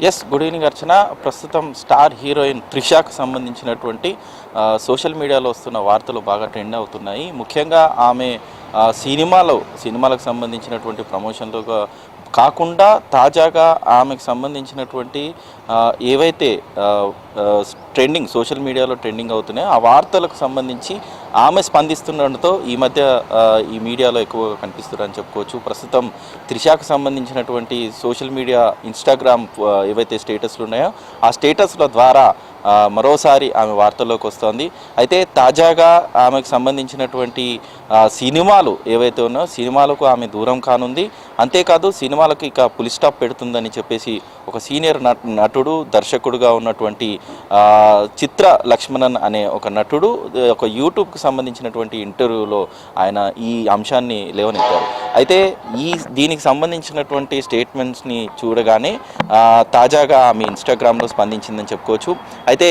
Yes, good evening అర్చన. ప్రస్తుతం star heroine త్రిషాకు సంబంధించినటువంటి social మీడియాలో వస్తున్న వార్తలు బాగా ట్రెండ్ అవుతున్నాయి. ముఖ్యంగా ఆమె సినిమాలకు సంబంధించినటువంటి ప్రమోషన్లుగా కాకుండా తాజాగా ఆమెకు సంబంధించినటువంటి ఏవైతే సోషల్ మీడియాలో ట్రెండింగ్ అవుతున్నాయో ఆ వార్తలకు సంబంధించి ఆమె స్పందిస్తుండటంతో ఈ మధ్య ఈ మీడియాలో ఎక్కువగా కనిపిస్తున్నారని చెప్పుకోవచ్చు. ప్రస్తుతం త్రిషాకు సంబంధించినటువంటి సోషల్ మీడియా ఇన్స్టాగ్రామ్ ఏవైతే స్టేటస్లు ఉన్నాయో ఆ స్టేటస్ల ద్వారా మరోసారి ఆమె వార్తల్లోకి వస్తోంది. అయితే తాజాగా ఆమెకు సంబంధించినటువంటి సినిమాలు ఏవైతే ఉన్నాయో సినిమాలకు ఆమె దూరం కానుంది. అంతేకాదు సినిమాలకు ఇక పులి స్టాప్ పెడుతుందని చెప్పేసి ఒక సీనియర్ నటుడు దర్శకుడుగా ఉన్నటువంటి చిత్ర లక్ష్మణన్ అనే ఒక నటుడు ఒక యూట్యూబ్కి సంబంధించినటువంటి ఇంటర్వ్యూలో ఆయన ఈ అంశాన్ని లేవనెత్తారు. అయితే దీనికి సంబంధించినటువంటి స్టేట్మెంట్స్ని చూడగానే తాజాగా ఆమె ఇన్స్టాగ్రామ్లో స్పందించిందని చెప్పుకోవచ్చు. అయితే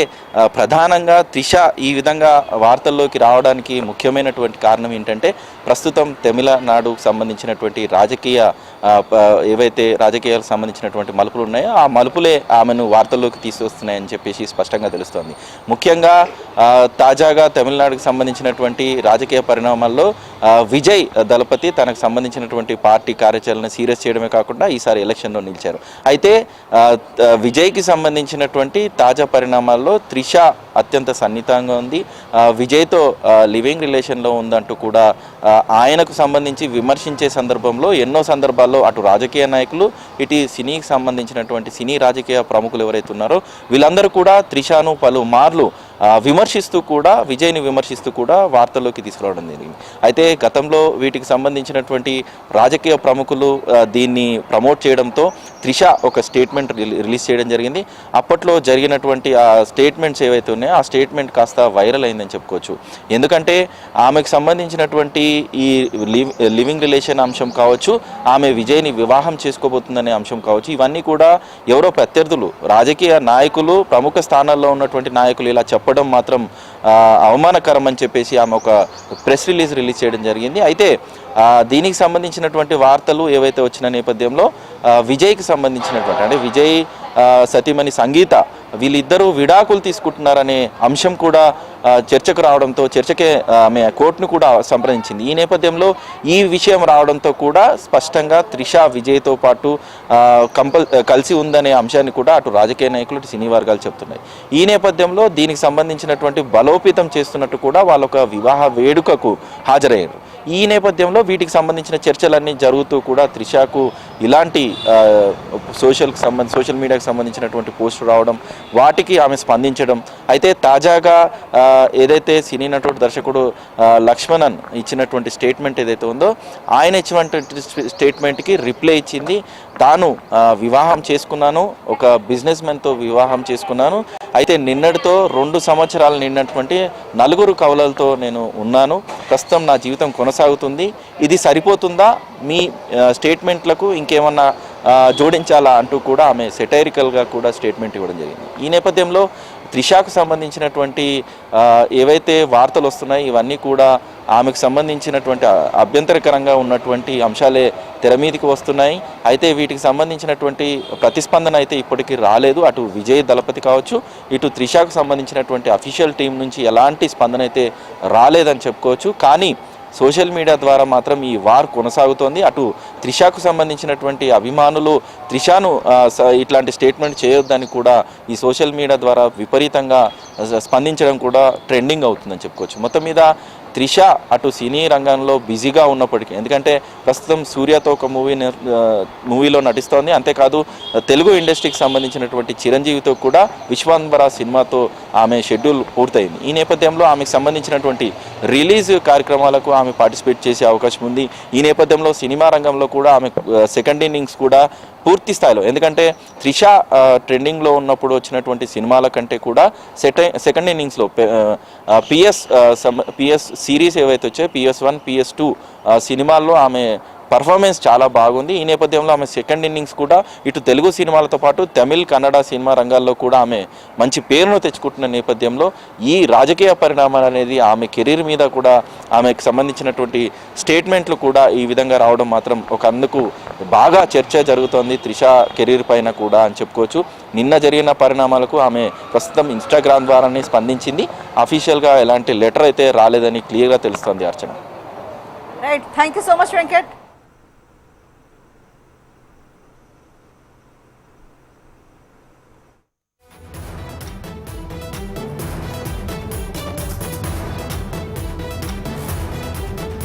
ప్రధానంగా త్రిష ఈ విధంగా వార్తల్లోకి రావడానికి ముఖ్యమైనటువంటి కారణం ఏంటంటే ప్రస్తుతం తమిళనాడుకు సంబంధించినటువంటి రాజకీయాలకు సంబంధించినటువంటి మలుపులు ఉన్నాయో ఆ మలుపులే ఆమెను వార్తల్లోకి తీసుకొస్తున్నాయని చెప్పేసి స్పష్టంగా తెలుస్తోంది. ముఖ్యంగా తాజాగా తమిళనాడుకు సంబంధించినటువంటి రాజకీయ పరిణామాల్లో విజయ్ దళపతి తనకు సంబంధించినటువంటి పార్టీ కార్యాచరణ సీరియస్ చేయడమే కాకుండా ఈసారి ఎలక్షన్లో నిలిచారు. అయితే విజయ్కి సంబంధించినటువంటి తాజా పరిణామాల్లో త్రిష అత్యంత సన్నిహితంగా ఉంది. విజయ్తో లివింగ్ రిలేషన్లో ఉందంటూ కూడా ఆయనకు సంబంధించి విమర్శించే సందర్భంలో ఎన్నో సందర్భాల్లో అటు రాజకీయ నాయకులు ఇటు సినీకి సంబంధించినటువంటి సినీ రాజకీయ ప్రముఖులు ఎవరైతే ఉన్నారో వీళ్ళందరూ కూడా త్రిషను పలుమార్లు విజయ్ని విమర్శిస్తూ కూడా వార్తల్లోకి తీసుకురావడం జరిగింది. అయితే గతంలో వీటికి సంబంధించినటువంటి రాజకీయ ప్రముఖులు దీన్ని ప్రమోట్ చేయడంతో త్రిష ఒక స్టేట్మెంట్ రిలీజ్ చేయడం జరిగింది. అప్పట్లో జరిగినటువంటి ఆ స్టేట్మెంట్స్ ఏవైతే ఉన్నాయో ఆ స్టేట్మెంట్ కాస్త వైరల్ అయిందని చెప్పుకోవచ్చు. ఎందుకంటే ఆమెకు సంబంధించినటువంటి ఈ లివింగ్ రిలేషన్ అంశం కావచ్చు, ఆమె విజయ్ని వివాహం చేసుకోబోతుందనే అంశం కావచ్చు, ఇవన్నీ కూడా ఎవరో ప్రత్యర్థులు రాజకీయ నాయకులు ప్రముఖ స్థానాల్లో ఉన్నటువంటి నాయకులు ఇలా చెప్పడం మాత్రం అవమానకరం అని చెప్పేసి ఆమె ఒక ప్రెస్ రిలీజ్ చేయడం జరిగింది. అయితే దీనికి సంబంధించినటువంటి వార్తలు ఏవైతే వచ్చిన నేపథ్యంలో విజయ్కి సంబంధించినటువంటి అంటే విజయ్ సతీమణి సంగీత వీళ్ళిద్దరూ విడాకులు తీసుకుంటున్నారనే అంశం కూడా చర్చకు రావడంతో చర్చకే ఆమె కోర్టును కూడా సంప్రదించింది. ఈ నేపథ్యంలో ఈ విషయం రావడంతో కూడా స్పష్టంగా త్రిష విజయ్తో పాటు కలిసి ఉందనే అంశాన్ని కూడా అటు రాజకీయ నాయకులు ఇటు సినీ వర్గాలు చెప్తున్నాయి. ఈ నేపథ్యంలో దీనికి సంబంధించినటువంటి బలోపేతం చేస్తున్నట్టు కూడా వాళ్ళొక వివాహ వేడుకకు హాజరయ్యారు. ఈ నేపథ్యంలో వీటికి సంబంధించిన చర్చలన్నీ జరుగుతూ కూడా త్రిషకు ఇలాంటి సోషల్ మీడియాకు సంబంధించినటువంటి పోస్టులు రావడం, వాటికి ఆమె స్పందించడం. అయితే తాజాగా ఏదైతే సినీ నటుడు దర్శకుడు లక్ష్మణన్ ఇచ్చినటువంటి స్టేట్మెంట్ ఏదైతే ఉందో ఆయన ఇచ్చినటువంటి స్టేట్మెంట్కి రిప్లై ఇచ్చింది. తాను వివాహం చేసుకున్నాను, ఒక బిజినెస్ మ్యాన్తో వివాహం చేసుకున్నాను. అయితే నిన్నటితో 2 సంవత్సరాలు నిన్నటువంటి 4 కవలలతో నేను ఉన్నాను. ప్రస్తుతం నా జీవితం కొనసాగుతుంది. ఇది సరిపోతుందా? మీ స్టేట్మెంట్లకు ఇంకేమన్నా జోడించాలా అంటూ కూడా ఆమె సెటైరికల్గా కూడా స్టేట్మెంట్ ఇవ్వడం జరిగింది. ఈ నేపథ్యంలో త్రిషకు సంబంధించినటువంటి ఏవైతే వార్తలు వస్తున్నాయి ఇవన్నీ కూడా ఆమెకు సంబంధించినటువంటి అభ్యంతరకరంగా ఉన్నటువంటి అంశాలే తెర మీదకి వస్తున్నాయి. అయితే వీటికి సంబంధించినటువంటి ప్రతిస్పందన అయితే ఇప్పటికీ రాలేదు. అటు విజయ్ దళపతి కావచ్చు, ఇటు త్రిషకు సంబంధించినటువంటి అఫీషియల్ టీం నుంచి ఎలాంటి స్పందన అయితే రాలేదని చెప్పుకోవచ్చు. కానీ సోషల్ మీడియా ద్వారా మాత్రం ఈ వార్ కొనసాగుతోంది. అటు త్రిషకు సంబంధించినటువంటి అభిమానులు త్రిషను ఇట్లాంటి స్టేట్మెంట్ చేయొద్దని కూడా ఈ సోషల్ మీడియా ద్వారా విపరీతంగా స్పందించడం కూడా ట్రెండింగ్ అవుతుందని చెప్పుకోవచ్చు. మొత్తం మీద త్రిష అటు సినీ రంగంలో బిజీగా ఉన్నప్పటికీ, ఎందుకంటే ప్రస్తుతం సూర్యతో ఒక మూవీలో నటిస్తోంది. అంతేకాదు తెలుగు ఇండస్ట్రీకి సంబంధించినటువంటి చిరంజీవితో కూడా విశ్వంబర సినిమాతో ఆమె షెడ్యూల్ పూర్తయింది. ఈ నేపథ్యంలో ఆమెకు సంబంధించినటువంటి రిలీజ్ కార్యక్రమాలకు ఆమె పార్టిసిపేట్ చేసే అవకాశం ఉంది. ఈ నేపథ్యంలో సినిమా రంగంలో కూడా ఆమె సెకండ్ ఇన్నింగ్స్ కూడా పూర్తి స్థాయిలో, ఎందుకంటే త్రిష ట్రెండింగ్లో ఉన్నప్పుడు వచ్చినటువంటి సినిమాల కంటే కూడా సెకండ్ ఇన్నింగ్స్లో పిఎస్ సిరీస్ ఏవైతే వచ్చాయో PS1 PS2 సినిమాల్లో ఆమె పర్ఫార్మెన్స్ చాలా బాగుంది. ఈ నేపథ్యంలో ఆమె సెకండ్ ఇన్నింగ్స్ కూడా ఇటు తెలుగు సినిమాలతో పాటు తమిళ్, కన్నడ సినిమా రంగాల్లో కూడా ఆమె మంచి పేరును తెచ్చుకుంటున్న నేపథ్యంలో ఈ రాజకీయ పరిణామాలు అనేది ఆమె కెరీర్ మీద కూడా ఆమెకు సంబంధించినటువంటి స్టేట్మెంట్లు కూడా ఈ విధంగా రావడం మాత్రం ఒక అందుకు బాగా చర్చ జరుగుతోంది త్రిష కెరీర్ పైన కూడా అని చెప్పుకోవచ్చు. నిన్న జరిగిన పరిణామాలకు ఆమె ప్రస్తుతం ఇన్స్టాగ్రామ్ ద్వారానే స్పందించింది. అఫీషియల్గా ఎలాంటి లెటర్ అయితే రాలేదని క్లియర్గా తెలుస్తోంది. Archana. Right, thank you so much Venkat.